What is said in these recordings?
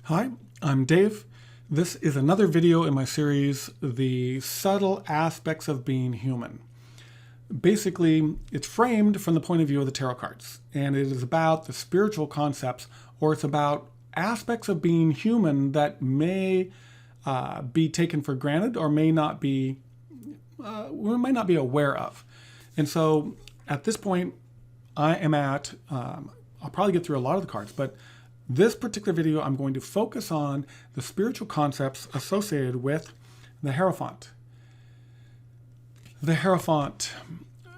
Hi, I'm Dave. This is another video in my series, The Subtle Aspects of Being Human. Basically, it's framed from the point of view of the tarot cards, and it is about the spiritual concepts, or it's about aspects of being human that may be taken for granted or may not be, we might not be aware of. And so at this point, I am at, I'll probably get through a lot of the cards, but this particular video, I'm going to focus on the spiritual concepts associated with the Hierophant. The Hierophant,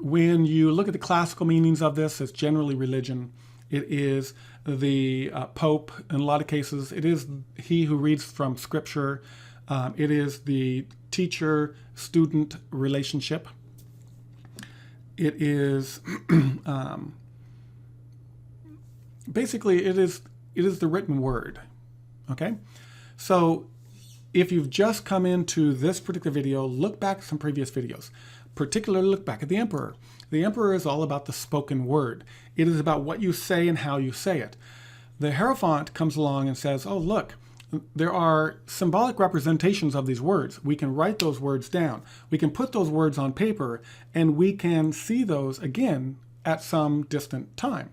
when you look at the classical meanings of this, it's generally religion. It is the Pope in a lot of cases. It is he who reads from Scripture. It is the teacher-student relationship. It is, basically, it is the written word, okay? So if you've just come into this particular video, look back at some previous videos. Particularly look back at the Emperor. The Emperor is all about the spoken word. It is about what you say and how you say it. The Hierophant comes along and says, oh, look, there are symbolic representations of these words. We can write those words down. We can put those words on paper, and we can see those again at some distant time.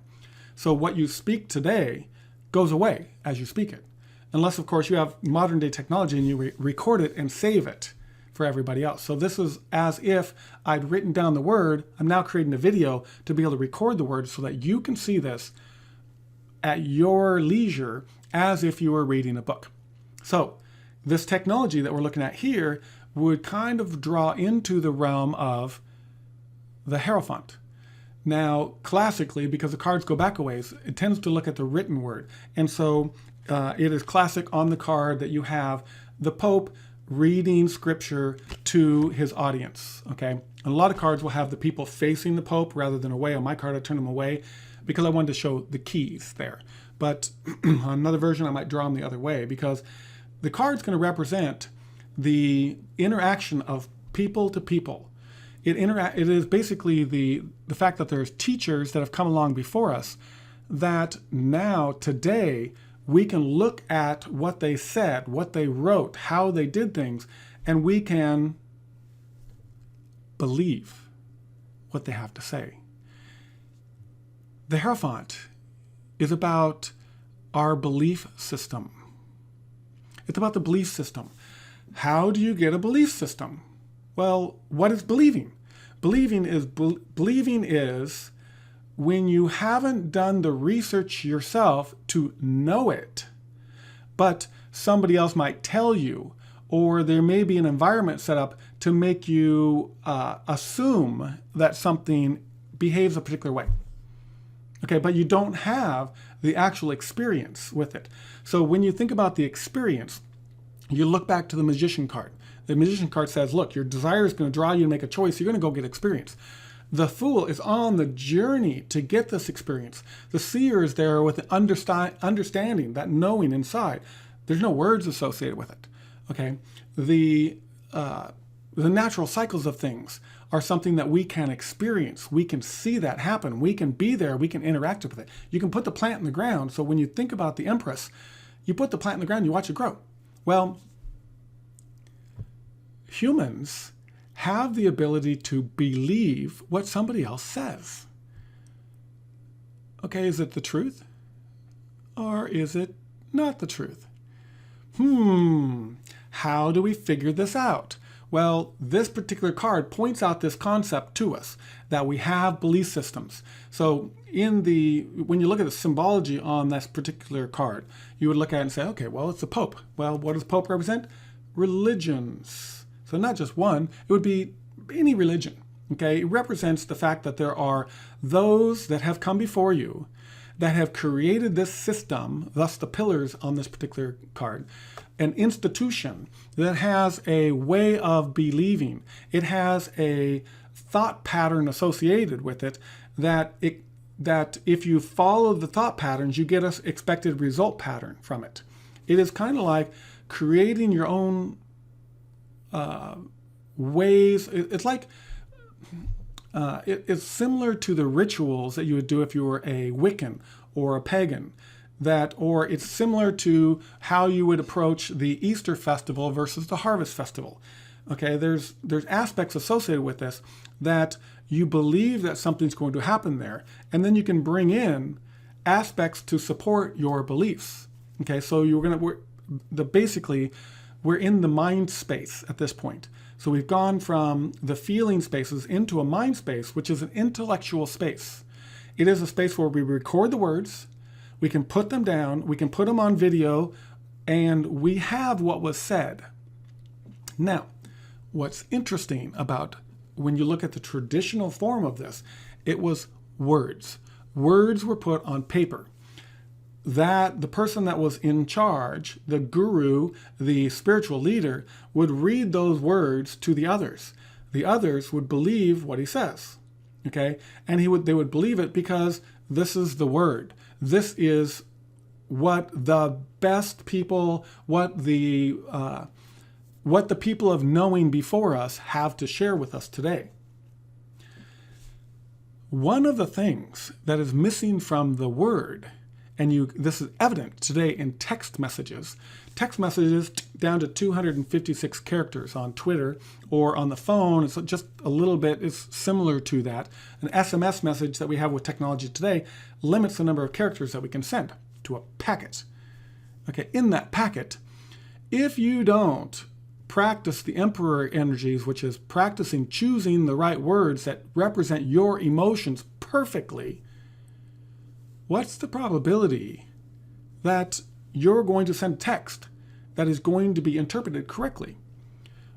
So what you speak today goes away as you speak it. Unless, of course, you have modern day technology and you record it and save it for everybody else. So this is as if I'd written down the word. I'm now creating a video to be able to record the word so that you can see this at your leisure as if you were reading a book. So this technology that we're looking at here would kind of draw into the realm of the Hierophant. Now, classically, because the cards go back a ways, it tends to look at the written word. And so it is classic on the card that you have the Pope reading Scripture to his audience, okay? And a lot of cards will have the people facing the Pope rather than away. On my card, I turned them away because I wanted to show the keys there. But on another version, I might draw them the other way because the card's going to represent the interaction of people to people. It is basically the fact that there's teachers that have come along before us that now, today, we can look at what they said, what they wrote, how they did things, and we can believe what they have to say. The Hierophant is about our belief system. It's about the belief system. How do you get a belief system? Well, what is believing? Believing is when you haven't done the research yourself to know it, but somebody else might tell you, or there may be an environment set up to make you assume that something behaves a particular way. Okay, but you don't have the actual experience with it. So when you think about the experience, you look back to the Magician card. The Magician card says, look, your desire is going to draw you to make a choice. You're going to go get experience. The Fool is on the journey to get this experience. The Seer is there with the understanding, that knowing inside. There's no words associated with it. Okay, the natural cycles of things are something that we can experience. We can see that happen. We can be there. We can interact with it. You can put the plant in the ground. So when you think about the Empress, you put the plant in the ground, you watch it grow. Well, humans have the ability to believe what somebody else says. Okay, is it the truth? Or is it not the truth? How do we figure this out? Well, this particular card points out this concept to us, that we have belief systems. So when you look at the symbology on this particular card, you would look at it and say, okay, well, it's the Pope. Well, what does the Pope represent? Religions. So not just one, it would be any religion, okay? It represents the fact that there are those that have come before you that have created this system, thus the pillars on this particular card, an institution that has a way of believing. It has a thought pattern associated with it that if you follow the thought patterns, you get an expected result pattern from it. It is kind of like creating your own ways. It's like it's similar to the rituals that you would do if you were a Wiccan or a pagan. or it's similar to how you would approach the Easter festival versus the harvest festival. Okay, there's aspects associated with this that you believe that something's going to happen there, and then you can bring in aspects to support your beliefs. Okay, so basically we're in the mind space at this point. So we've gone from the feeling spaces into a mind space, which is an intellectual space. It is a space where we record the words, we can put them down, we can put them on video, and we have what was said. Now, what's interesting about when you look at the traditional form of this, it was words. Words were put on paper. That the person that was in charge, the guru, the spiritual leader, would read those words to the others. The others would believe what he says. Okay? And they would believe it because this is the word. This is what the best people, what the people of knowing before us have to share with us today. One of the things that is missing from the word, and this is evident today in text messages down to 256 characters on Twitter, or on the phone, it's just a little bit, it's similar to that. An SMS message that we have with technology today limits the number of characters that we can send to a packet. Okay, in that packet, if you don't practice the emperor energies, which is practicing choosing the right words that represent your emotions perfectly, what's the probability that you're going to send text that is going to be interpreted correctly?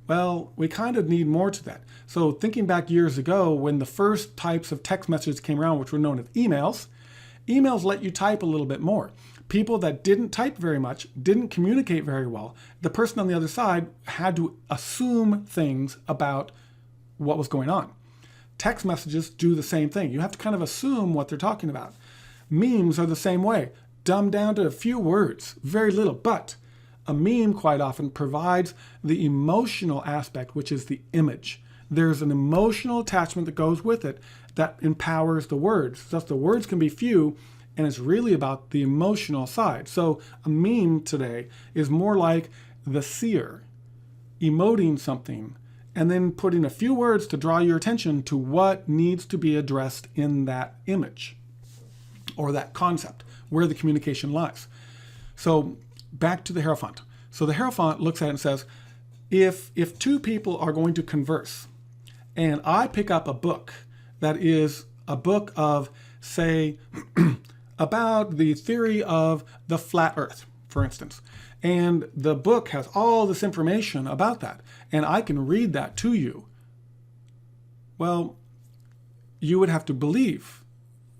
Well, we kind of need more to that. So thinking back years ago when the first types of text messages came around, which were known as emails let you type a little bit more. People that didn't type very much, didn't communicate very well, the person on the other side had to assume things about what was going on. Text messages do the same thing. You have to kind of assume what they're talking about. Memes are the same way, dumbed down to a few words, very little, but a meme quite often provides the emotional aspect, which is the image. There's an emotional attachment that goes with it that empowers the words. Thus the words can be few, and it's really about the emotional side. So a meme today is more like the seer emoting something and then putting a few words to draw your attention to what needs to be addressed in that image or that concept, where the communication lies. So back to the Hierophant. So the Hierophant looks at it and says, if two people are going to converse, and I pick up a book that is a book of, say, about the theory of the flat earth, for instance, and the book has all this information about that, and I can read that to you, well, you would have to believe.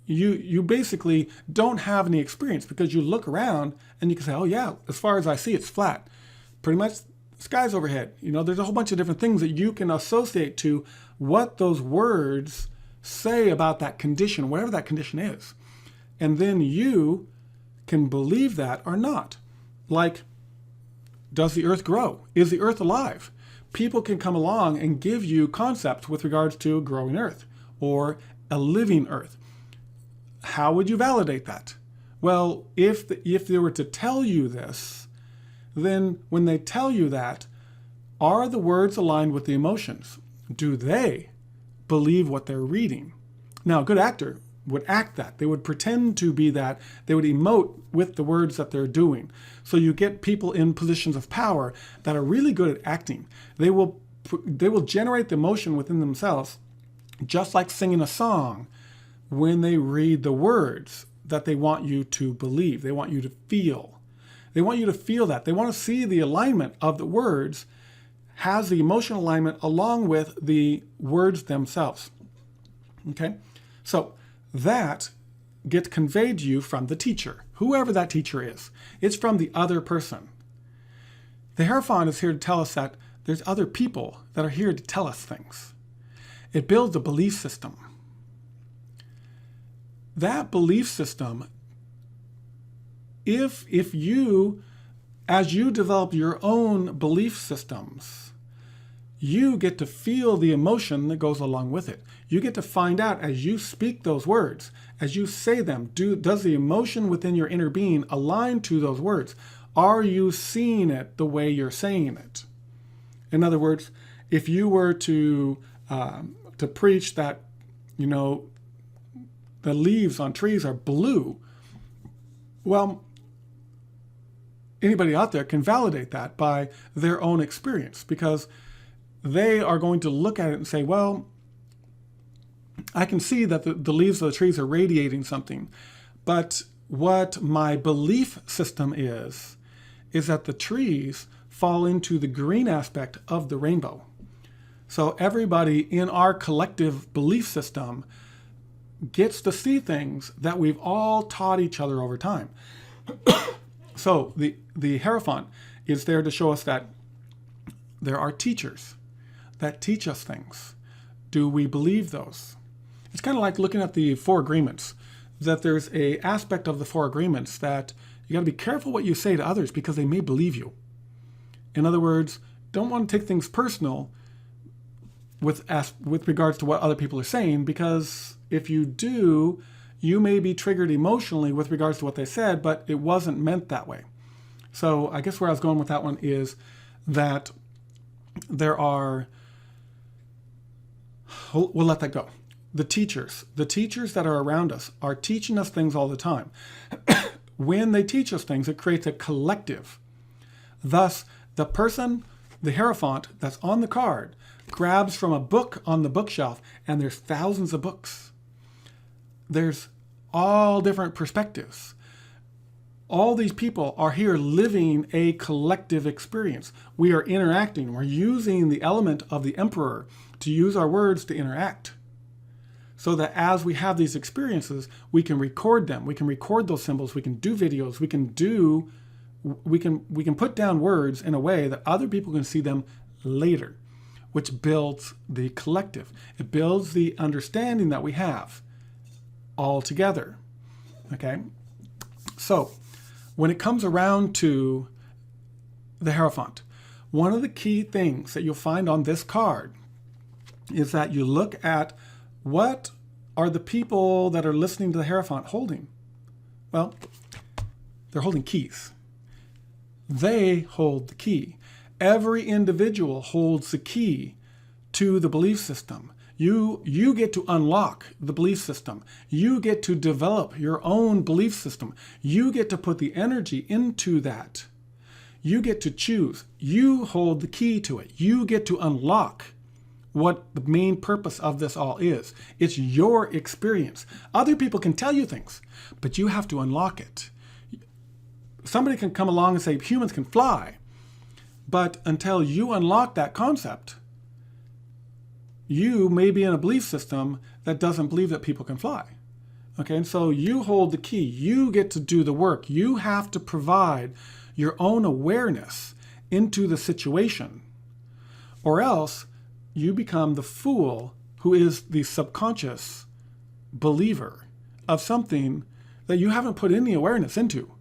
You basically don't have any experience because you look around and you can say, oh yeah, as far as I see, it's flat. Pretty much the sky's overhead. There's a whole bunch of different things that you can associate to what those words say about that condition, whatever that condition is. And then you can believe that or not. Like, does the earth grow? Is the earth alive? People can come along and give you concepts with regards to a growing earth or a living earth. How would you validate that? Well, if they were to tell you this, then when they tell you that, are the words aligned with the emotions? Do they believe what they're reading? Now, a good actor would act that. They would pretend to be that. They would emote with the words that they're doing. So you get people in positions of power that are really good at acting. They will generate the emotion within themselves, just like singing a song, when they read the words that they want you to believe. They want you to feel. They want you to feel that. They want to see the alignment of the words has the emotional alignment along with the words themselves. Okay? So that gets conveyed to you from the teacher, whoever that teacher is. It's from the other person. The Hierophant is here to tell us that there's other people that are here to tell us things. It builds a belief system. That belief system, if you, as you develop your own belief systems, you get to feel the emotion that goes along with it. You get to find out as you speak those words, as you say them, does the emotion within your inner being align to those words? Are you seeing it the way you're saying it? In other words, if you were to preach that, the leaves on trees are blue, well, anybody out there can validate that by their own experience, because they are going to look at it and say, well, I can see that the leaves of the trees are radiating something. But what my belief system is that the trees fall into the green aspect of the rainbow. So everybody in our collective belief system gets to see things that we've all taught each other over time. So the Hierophant is there to show us that there are teachers that teach us things. Do we believe those? It's kind of like looking at the Four Agreements, that there's a aspect of the Four Agreements that you got to be careful what you say to others because they may believe you. In other words, don't want to take things personal with regards to what other people are saying, because if you do, you may be triggered emotionally with regards to what they said, but it wasn't meant that way. So I guess where I was going with that one is that there are, we'll let that go. The teachers that are around us are teaching us things all the time. When they teach us things, it creates a collective. Thus, the person, the Hierophant that's on the card, grabs from a book on the bookshelf, and there's thousands of books. There's all different perspectives. All these people are here living a collective experience. We are interacting. We're using the element of the Emperor to use our words to interact. So that as we have these experiences, we can record them. We can record those symbols. We can do videos. We can put down words in a way that other people can see them later, which builds the collective. It builds the understanding that we have all together. Okay? So, when it comes around to the Hierophant, one of the key things that you'll find on this card is that you look at what are the people that are listening to the Hierophant holding? Well, they're holding keys. They hold the key. Every individual holds the key to the belief system. You get to unlock the belief system. You get to develop your own belief system. You get to put the energy into that. You get to choose. You hold the key to it. You get to unlock what the main purpose of this all is. It's your experience. Other people can tell you things, but you have to unlock it. Somebody can come along and say humans can fly, but until you unlock that concept, you may be in a belief system that doesn't believe that people can fly. Okay, and so you hold the key. You get to do the work. You have to provide your own awareness into the situation, or else you become the fool who is the subconscious believer of something that you haven't put any awareness into.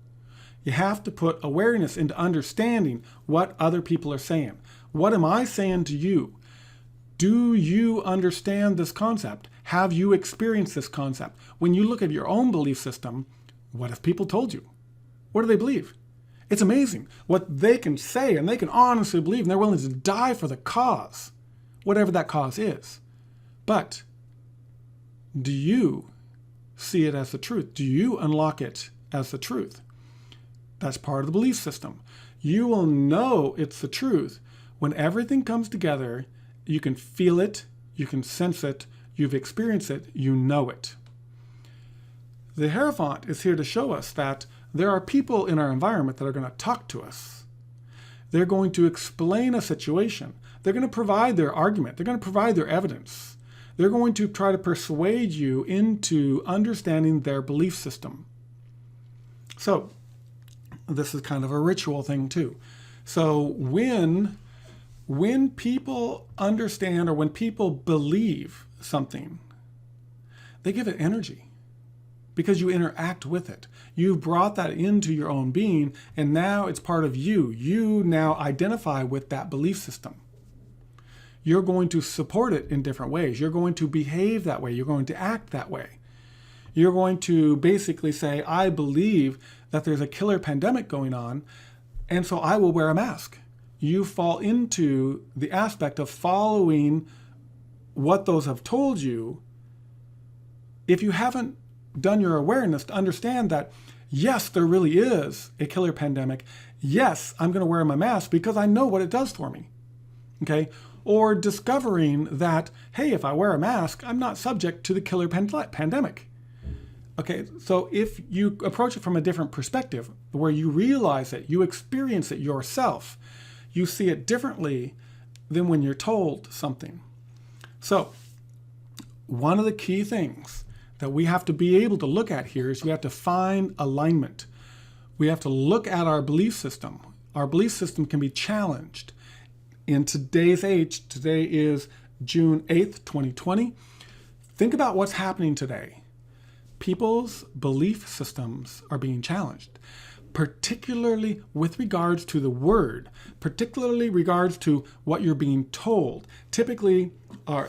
You have to put awareness into understanding what other people are saying. What am I saying to you? Do you understand this concept? Have you experienced this concept? When you look at your own belief system, what have people told you? What do they believe? It's amazing what they can say, and they can honestly believe, and they're willing to die for the cause, whatever that cause is. But do you see it as the truth? Do you unlock it as the truth? That's part of the belief system. You will know it's the truth when everything comes together. You can feel it, you can sense it, you've experienced it, you know it. The Hierophant is here to show us that there are people in our environment that are going to talk to us. They're going to explain a situation. They're going to provide their argument. They're going to provide their evidence. They're going to try to persuade you into understanding their belief system. So, this is kind of a ritual thing too. So when people understand, or when people believe something, they give it energy because you interact with it. You've brought that into your own being, and now it's part of you. You now identify with that belief system. you're going to support it in different ways. You're going to behave that way. You're going to act that way. You're going to basically say, I believe that there's a killer pandemic going on, and so I will wear a mask. You fall into the aspect of following what those have told you. If you haven't done your awareness to understand that, yes, there really is a killer pandemic. Yes, I'm going to wear my mask because I know what it does for me. Okay? Or discovering that, hey, if I wear a mask, I'm not subject to the killer pandemic. Okay, so if you approach it from a different perspective, where you realize it, you experience it yourself, you see it differently than when you're told something. So, one of the key things that we have to be able to look at here is we have to find alignment. We have to look at our belief system. Our belief system can be challenged. In today's age, today is June 8th, 2020. Think about what's happening today. People's belief systems are being challenged, particularly with regards to the word, particularly regards to what you're being told. Typically,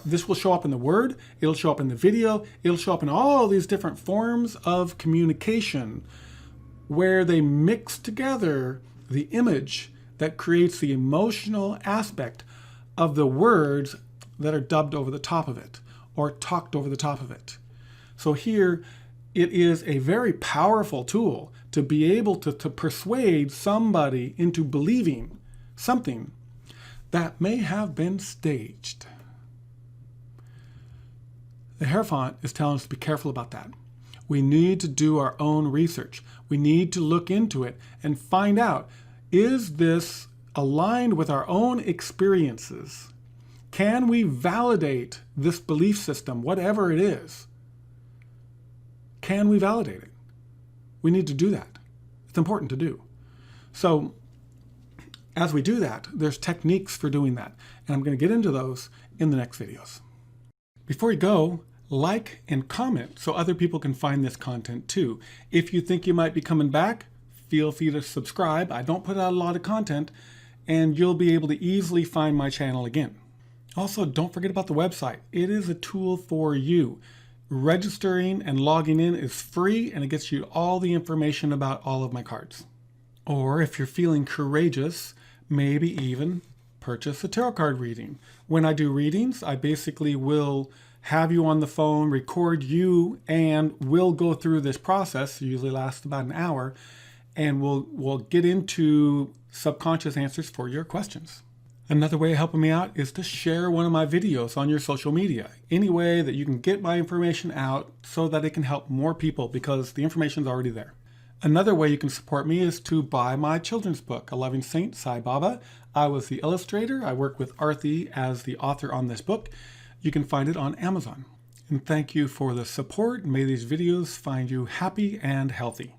this will show up in the word, it'll show up in the video, it'll show up in all these different forms of communication where they mix together the image that creates the emotional aspect of the words that are dubbed over the top of it or talked over the top of it. So here, it is a very powerful tool to be able to persuade somebody into believing something that may have been staged. The Hierophant is telling us to be careful about that. We need to do our own research. We need to look into it and find out, is this aligned with our own experiences? Can we validate this belief system, whatever it is? Can we validate it? We need to do that. It's important to do. So as we do that, there's techniques for doing that. And I'm going to get into those in the next videos. Before you go, like and comment so other people can find this content too. If you think you might be coming back, feel free to subscribe. I don't put out a lot of content, and you'll be able to easily find my channel again. Also, don't forget about the website. It is a tool for you. Registering and logging in is free, and it gets you all the information about all of my cards. Or if you're feeling courageous, maybe even purchase a tarot card reading. When I do readings, I basically will have you on the phone, record you, and we'll go through this process. It usually lasts about an hour, and we'll get into subconscious answers for your questions. Another way of helping me out is to share one of my videos on your social media. Any way that you can get my information out so that it can help more people, because the information is already there. Another way you can support me is to buy my children's book, A Loving Saint, Sai Baba. I was the illustrator. I work with Arthi as the author on this book. You can find it on Amazon. And thank you for the support. May these videos find you happy and healthy.